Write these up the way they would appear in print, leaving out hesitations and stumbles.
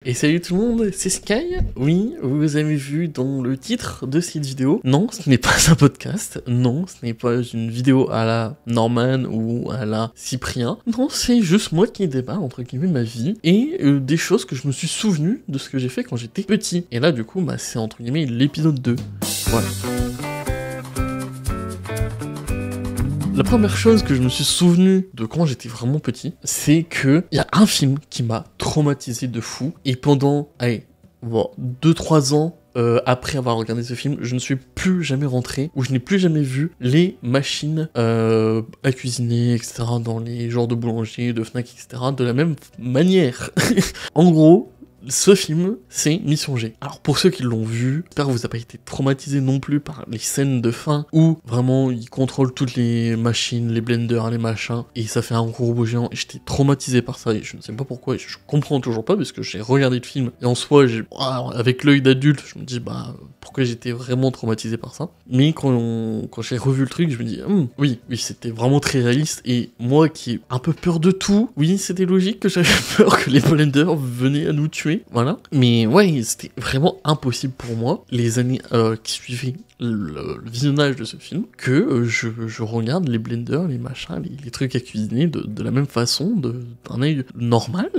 Et salut tout le monde, c'est Sky. Oui, vous avez vu dans le titre de cette vidéo, non, ce n'est pas un podcast, non, ce n'est pas une vidéo à la Norman ou à la Cyprien, non, c'est juste moi qui débat entre guillemets ma vie et des choses que je me suis souvenu de ce que j'ai fait quand j'étais petit. Et là du coup, bah, c'est entre guillemets l'épisode 2. Voilà. La première chose que je me suis souvenu de quand j'étais vraiment petit, c'est que il y a un film qui m'a traumatisé de fou. Et pendant, allez, bon, 2-3 ans après avoir regardé ce film, je ne suis plus jamais rentré, ou je n'ai plus jamais vu les machines à cuisiner, etc., dans les genres de boulanger, de Fnac, etc., de la même manière. En gros, ce film, c'est Mission G. Alors pour ceux qui l'ont vu, j'espère que vous n'avez pas été traumatisés non plus par les scènes de fin où vraiment ils contrôlent toutes les machines, les blenders, les machins, et ça fait un gros robot géant, et j'étais traumatisé par ça, et je ne sais pas pourquoi, et je comprends toujours pas, parce que j'ai regardé le film, et en soi, avec l'œil d'adulte, je me dis, bah, pourquoi j'étais vraiment traumatisé par ça. Mais quand j'ai revu le truc, je me dis, oui, c'était vraiment très réaliste, et moi qui ai un peu peur de tout, oui, c'était logique que j'avais peur que les blenders venaient à nous tuer. Voilà, mais ouais, c'était vraiment impossible pour moi, les années qui suivaient le visionnage de ce film, que je regarde les blenders, les machins, les trucs à cuisiner de la même façon, d'un œil normal,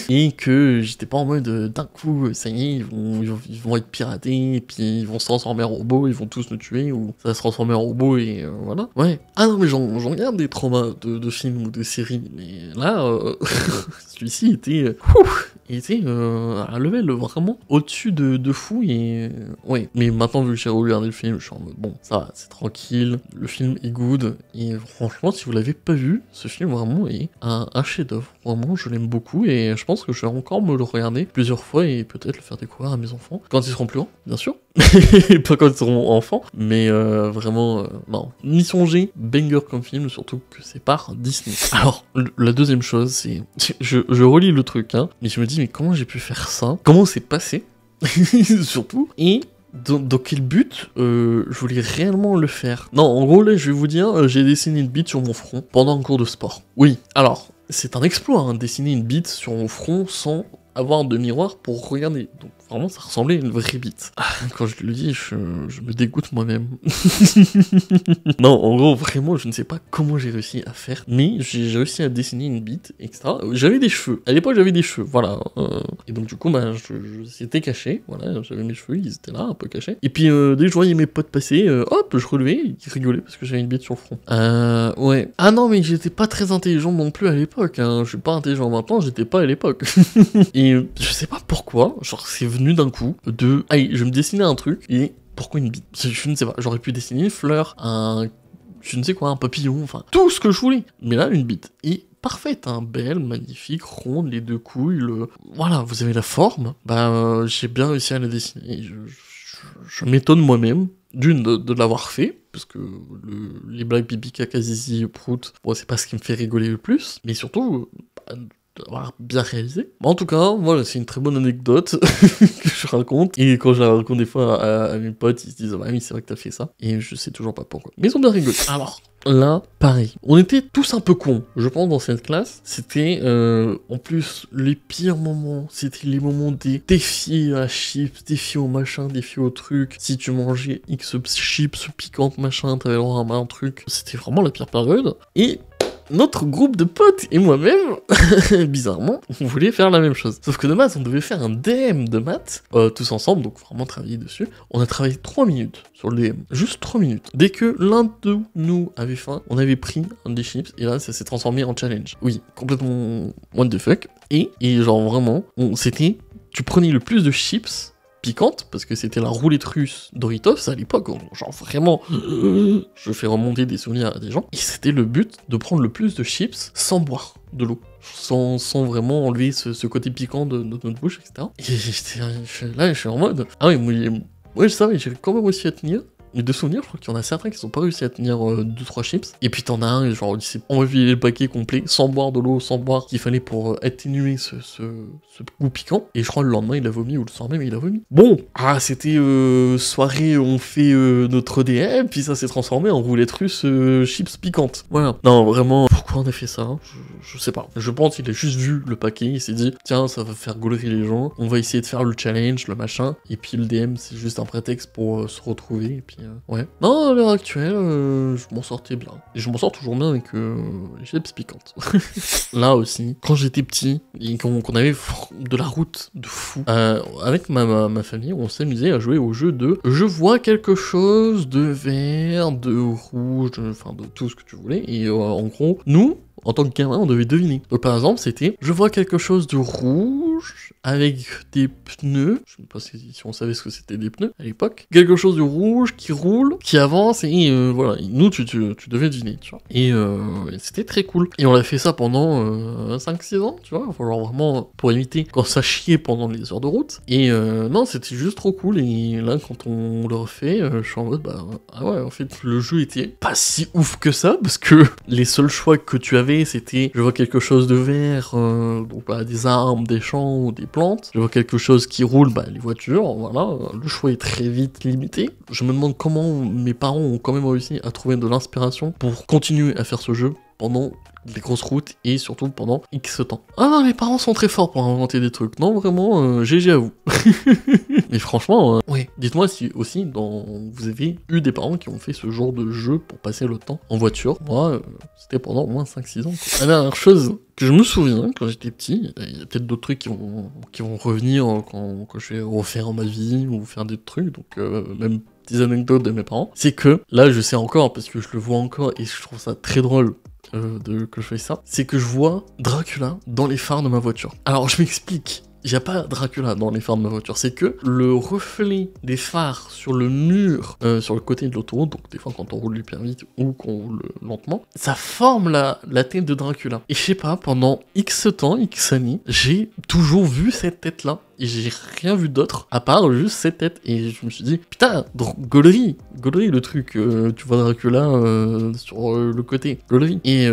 et que j'étais pas en mode d'un coup, ça y est, ils vont être piratés, et puis ils vont se transformer en robots, ils vont tous nous tuer, ou ça va se transformer en robots, et voilà. Ouais. Ah non, mais j'en regarde des traumas de films ou de séries, mais là, celui-ci était... il était à un level vraiment au-dessus de fou, et ouais. Mais maintenant, vu que j'ai regardé le film, je suis en mode bon, ça va, c'est tranquille, le film est good, et franchement, si vous l'avez pas vu, ce film vraiment est un chef-d'œuvre. Vraiment, je l'aime beaucoup, et je pense que je vais encore me le regarder plusieurs fois, et peut-être le faire découvrir à mes enfants, quand ils seront plus grands, bien sûr, pas quand ils seront enfants, mais vraiment, non. Mission G, banger comme film, surtout que c'est par Disney. Alors, la deuxième chose, c'est, je relis le truc, hein, mais je me dis, mais comment j'ai pu faire ça? Comment c'est passé? Surtout, et dans quel but je voulais réellement le faire? Non, en gros, là, je vais vous dire, j'ai dessiné une bite sur mon front pendant un cours de sport. Oui, alors, c'est un exploit, hein, dessiner une bite sur mon front sans avoir de miroir pour regarder. Donc vraiment, ça ressemblait à une vraie bite. Quand je le dis, je me dégoûte moi-même. Non, en gros, vraiment, je ne sais pas comment j'ai réussi à faire, mais j'ai réussi à dessiner une bite, etc. J'avais des cheveux. À l'époque, j'avais des cheveux, voilà. Et donc, du coup, bah, c'était caché. Voilà, j'avais mes cheveux, ils étaient là, un peu cachés. Et puis, dès que je voyais mes potes passer, hop, je relevais, ils rigolaient parce que j'avais une bite sur le front. Ouais. Ah non, mais j'étais pas très intelligent non plus à l'époque, hein. Je suis pas intelligent maintenant, j'étais pas à l'époque. Et je sais pas pourquoi, genre, c'est venu d'un coup de... Allez, je me dessinais un truc, et pourquoi une bite? Je ne sais pas, j'aurais pu dessiner une fleur, je ne sais quoi, un papillon, enfin, tout ce que je voulais. Mais là, une bite. Et parfaite, hein, belle, magnifique, ronde, les deux couilles, voilà, vous avez la forme. Bah, j'ai bien réussi à la dessiner. Je m'étonne moi-même, d'une, de l'avoir fait, parce que les blagues pipi, caca, zizi, prout, bon, c'est pas ce qui me fait rigoler le plus, mais surtout... d'avoir bien réalisé. En tout cas, voilà, c'est une très bonne anecdote que je raconte. Et quand je la raconte des fois à mes potes, ils se disent « Ah oui, c'est vrai que t'as fait ça. » Et je sais toujours pas pourquoi. Mais ils ont bien rigolé. Alors, là, pareil. On était tous un peu cons, je pense, dans cette classe. C'était, en plus, les pires moments. C'était les moments des défis à chips, défis au machin, défis au truc. Si tu mangeais X chips piquantes, machin, t'avais le droit à un truc. C'était vraiment la pire période. Et... notre groupe de potes et moi-même, bizarrement, on voulait faire la même chose. Sauf que de maths, on devait faire un DM de maths, tous ensemble, donc vraiment travailler dessus. On a travaillé 3 minutes sur le DM, juste 3 minutes. Dès que l'un de nous avait faim, on avait pris un des chips, et là, ça s'est transformé en challenge. Oui, complètement what the fuck. Et genre vraiment, c'était, tu prenais le plus de chips piquante, parce que c'était la roulette russe Doritos à l'époque, genre vraiment, je fais remonter des souvenirs à des gens, et c'était le but de prendre le plus de chips sans boire de l'eau, sans vraiment enlever ce côté piquant de notre bouche, etc. Et je suis en mode, ah oui, moi je savais, j'ai quand même réussi à tenir. Mais de souvenirs, je crois qu'il y en a certains qui sont pas réussi à tenir 2-3 chips. Et puis t'en as un, genre, il s'est enlevé le paquet complet, sans boire de l'eau, sans boire, qu'il fallait pour atténuer ce goût piquant. Et je crois le lendemain, il a vomi, ou le soir même, il a vomi. Bon, c'était soirée, on fait notre DM, puis ça s'est transformé en roulette russe chips piquantes. Voilà. Non, vraiment, pourquoi on a fait ça? je sais pas. Je pense qu'il a juste vu le paquet, il s'est dit, tiens, ça va faire gaulerie les gens, on va essayer de faire le challenge, le machin, et puis le DM, c'est juste un prétexte pour se retrouver, et puis ouais. Non, à l'heure actuelle, je m'en sortais bien. Et je m'en sors toujours bien avec les chips piquantes. Là aussi, quand j'étais petit, et qu'on avait de la route de fou, avec ma famille, on s'amusait à jouer au jeu de je vois quelque chose de vert, de rouge, enfin de tout ce que tu voulais, et en gros, nous, en tant que gamin, on devait deviner. Donc par exemple, c'était je vois quelque chose de rouge avec des pneus. Je ne sais pas si on savait ce que c'était des pneus à l'époque. Quelque chose de rouge qui roule, qui avance et voilà. Et nous, tu devais deviner, tu vois. Et c'était très cool. Et on a fait ça pendant 5-6 ans, tu vois. Enfin, genre vraiment pour éviter quand ça chiait pendant les heures de route. Et non, c'était juste trop cool. Et là, quand on le refait, je suis en mode bah ah ouais, en fait, le jeu était pas si ouf que ça parce que les seuls choix que tu avais c'était je vois quelque chose de vert, donc bah, des arbres, des champs ou des plantes. Je vois quelque chose qui roule, bah les voitures, voilà. Le choix est très vite limité. Je me demande comment mes parents ont quand même réussi à trouver de l'inspiration pour continuer à faire ce jeu pendant les grosses routes et surtout pendant X temps. Ah non, les parents sont très forts pour inventer des trucs. Non, vraiment, GG à vous. Mais franchement, ouais. Dites-moi si aussi vous avez eu des parents qui ont fait ce genre de jeu pour passer le temps en voiture. Moi, c'était pendant au moins 5-6 ans. La dernière chose que je me souviens quand j'étais petit, il y a peut-être d'autres trucs qui vont revenir quand je vais refaire ma vie ou faire des trucs, donc même des anecdotes de mes parents, c'est que, là je sais encore, parce que je le vois encore et je trouve ça très drôle que je fasse ça, c'est que je vois Dracula dans les phares de ma voiture. Alors je m'explique. Il n'y a pas Dracula dans les phares de ma voiture, c'est que le reflet des phares sur le mur, sur le côté de l'autoroute, donc des fois quand on roule hyper vite ou qu'on roule lentement, ça forme la tête de Dracula. Et je sais pas, pendant X temps, X années, j'ai toujours vu cette tête-là. Et j'ai rien vu d'autre, à part juste cette tête. Et je me suis dit, putain, gaulerie le truc, tu vois Dracula sur le côté, gaulerie. Et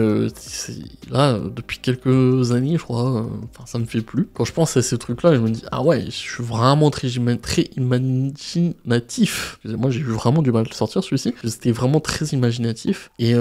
là, depuis quelques années, je crois, ça me fait plus. Quand je pense à ce truc-là, je me dis, ah ouais, je suis vraiment très imaginatif. Excusez-moi, j'ai eu vraiment du mal à sortir celui-ci. C'était vraiment très imaginatif. Et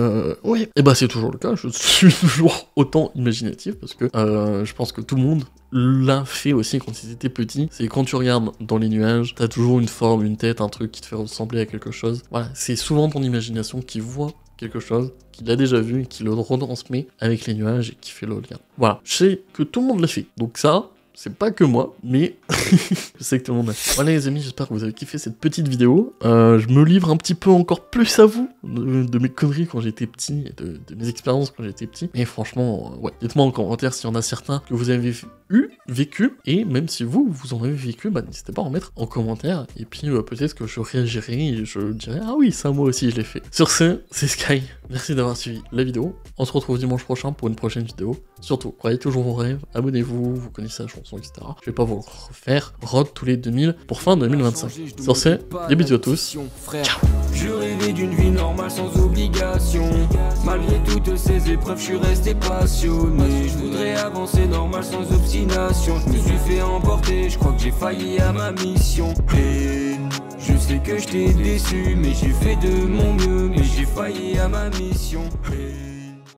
ouais, et bah c'est toujours le cas, je suis toujours autant imaginatif, parce que je pense que tout le monde l'a fait aussi quand ils étaient petits. C'est quand tu regardes dans les nuages, t'as toujours une forme, une tête, un truc qui te fait ressembler à quelque chose. Voilà, c'est souvent ton imagination qui voit quelque chose, qui l'a déjà vu et qui le retransmet avec les nuages et qui fait le lien. Voilà, je sais que tout le monde l'a fait. Donc ça, c'est pas que moi, mais je sais que tout le monde l'a fait. Voilà les amis, j'espère que vous avez kiffé cette petite vidéo. Je me livre un petit peu encore plus à vous de mes conneries quand j'étais petit, et de mes expériences quand j'étais petit. Et franchement, ouais, dites-moi en commentaire s'il y en a certains que vous avez vécu, et même si vous en avez vécu, bah n'hésitez pas à en mettre en commentaire. Et puis peut-être que je réagirai et je dirai, ah oui, ça moi aussi je l'ai fait. Sur ce, c'est Sky, merci d'avoir suivi la vidéo. On se retrouve dimanche prochain pour une prochaine vidéo. Surtout, croyez toujours vos rêves, abonnez-vous, vous connaissez la chanson, etc. Je vais pas vous le refaire, Road tous les 2000 pour fin 2025. Sur ce, des bisous à tous. Ciao. Je rêvais d'une vie normale sans obligation. Malgré toutes ces épreuves, je suis resté passionné. Je voudrais avancer normal sans obstination. Je me suis fait emporter, je crois que j'ai failli à ma mission. Et je sais que je t'ai déçu, mais j'ai fait de mon mieux. Mais j'ai failli à ma mission.